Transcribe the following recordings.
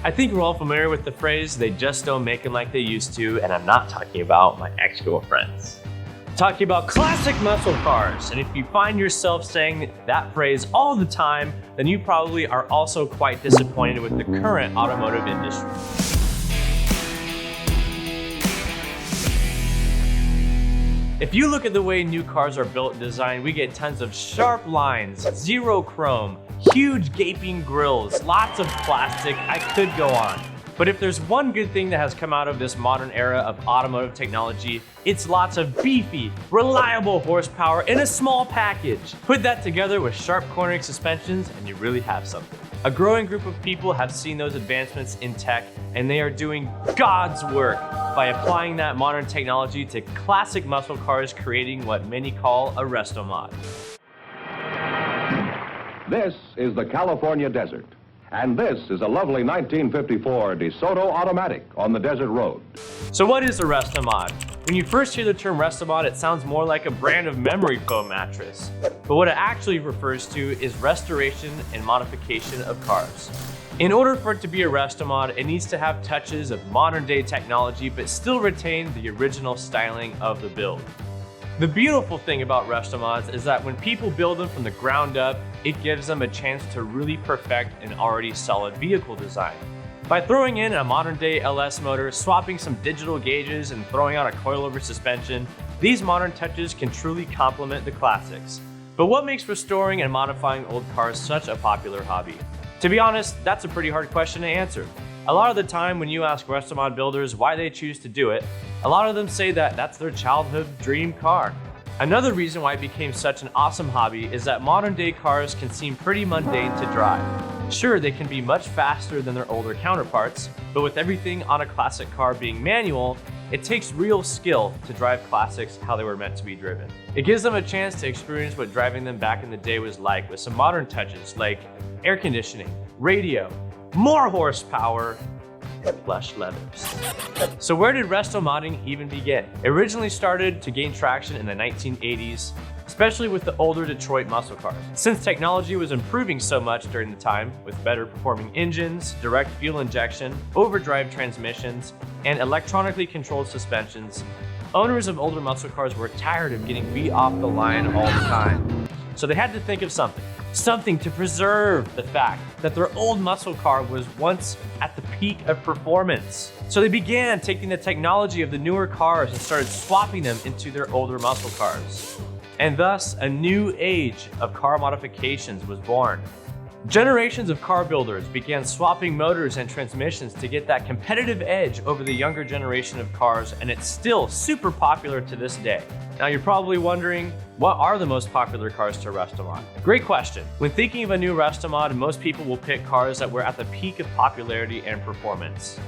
I think we're all familiar with the phrase, they just don't make them like they used to, and I'm not talking about my ex-girlfriends. I'm talking about classic muscle cars, and if you find yourself saying that phrase all the time, then you probably are also quite disappointed with the current automotive industry. If you look at the way new cars are built and designed, we get tons of sharp lines, zero chrome, huge gaping grills, lots of plastic. I could go on. But if there's one good thing that has come out of this modern era of automotive technology, it's lots of beefy, reliable horsepower in a small package. Put that together with sharp cornering suspensions and you really have something. A growing group of people have seen those advancements in tech, and they are doing God's work by applying that modern technology to classic muscle cars, creating what many call a RestoMod. This is the California desert, and this is a lovely 1954 DeSoto automatic on the desert road. So what is a RestoMod? When you first hear the term RestoMod, it sounds more like a brand of memory foam mattress. But what it actually refers to is restoration and modification of cars. In order for it to be a RestoMod, it needs to have touches of modern day technology, but still retain the original styling of the build. The beautiful thing about RestoMods is that when people build them from the ground up, it gives them a chance to really perfect an already solid vehicle design. By throwing in a modern day LS motor, swapping some digital gauges, and throwing on a coilover suspension, these modern touches can truly complement the classics. But what makes restoring and modifying old cars such a popular hobby? To be honest, that's a pretty hard question to answer. A lot of the time when you ask RestoMod builders why they choose to do it, a lot of them say that that's their childhood dream car. Another reason why it became such an awesome hobby is that modern day cars can seem pretty mundane to drive. Sure, they can be much faster than their older counterparts, but with everything on a classic car being manual, it takes real skill to drive classics how they were meant to be driven. It gives them a chance to experience what driving them back in the day was like, with some modern touches like air conditioning, radio, more horsepower, and plush leathers. So where did restomodding even begin? It originally started to gain traction in the 1980s, especially with the older Detroit muscle cars. Since technology was improving so much during the time, with better performing engines, direct fuel injection, overdrive transmissions, and electronically controlled suspensions, owners of older muscle cars were tired of getting beat off the line all the time. So they had to think of something to preserve the fact that their old muscle car was once at the peak of performance. So they began taking the technology of the newer cars and started swapping them into their older muscle cars. And thus, a new age of car modifications was born. Generations of car builders began swapping motors and transmissions to get that competitive edge over the younger generation of cars, and it's still super popular to this day. Now you're probably wondering, what are the most popular cars to RestoMod? Great question. When thinking of a new RestoMod, most people will pick cars that were at the peak of popularity and performance.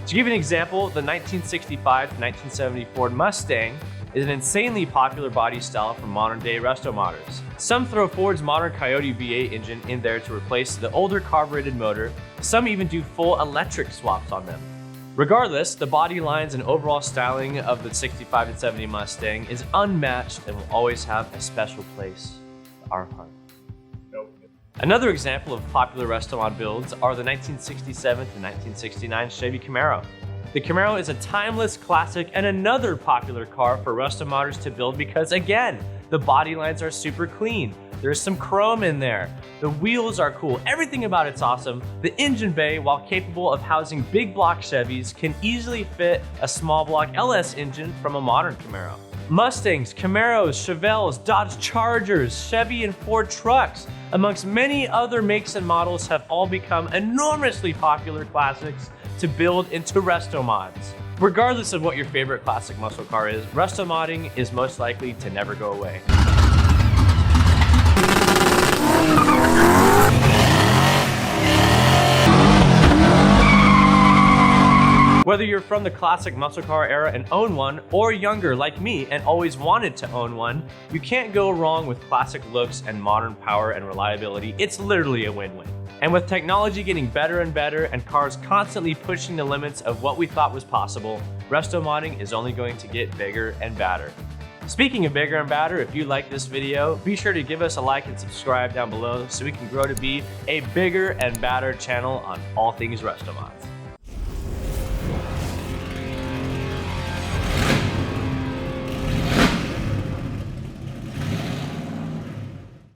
To give an example, the 1965 to 1970 Ford Mustang is an insanely popular body style for modern day restomodders. Some throw Ford's modern Coyote V8 engine in there to replace the older carbureted motor. Some even do full electric swaps on them. Regardless, the body lines and overall styling of the 65 and 70 Mustang is unmatched and will always have a special place in our heart. Another example of popular RestoMod builds are the 1967 to 1969 Chevy Camaro. The Camaro is a timeless classic and another popular car for restomodders to build because, again, the body lines are super clean. There's some chrome in there. The wheels are cool. Everything about it's awesome. The engine bay, while capable of housing big block Chevys, can easily fit a small block LS engine from a modern Camaro. Mustangs, Camaros, Chevelles, Dodge Chargers, Chevy and Ford trucks, amongst many other makes and models, have all become enormously popular classics to build into RestoMods. Regardless of what your favorite classic muscle car is, restomodding is most likely to never go away. Whether you're from the classic muscle car era and own one, or younger like me and always wanted to own one, you can't go wrong with classic looks and modern power and reliability. It's literally a win-win. And with technology getting better and better and cars constantly pushing the limits of what we thought was possible, restomodding is only going to get bigger and badder. Speaking of bigger and badder, if you like this video, be sure to give us a like and subscribe down below so we can grow to be a bigger and badder channel on all things RestoMods.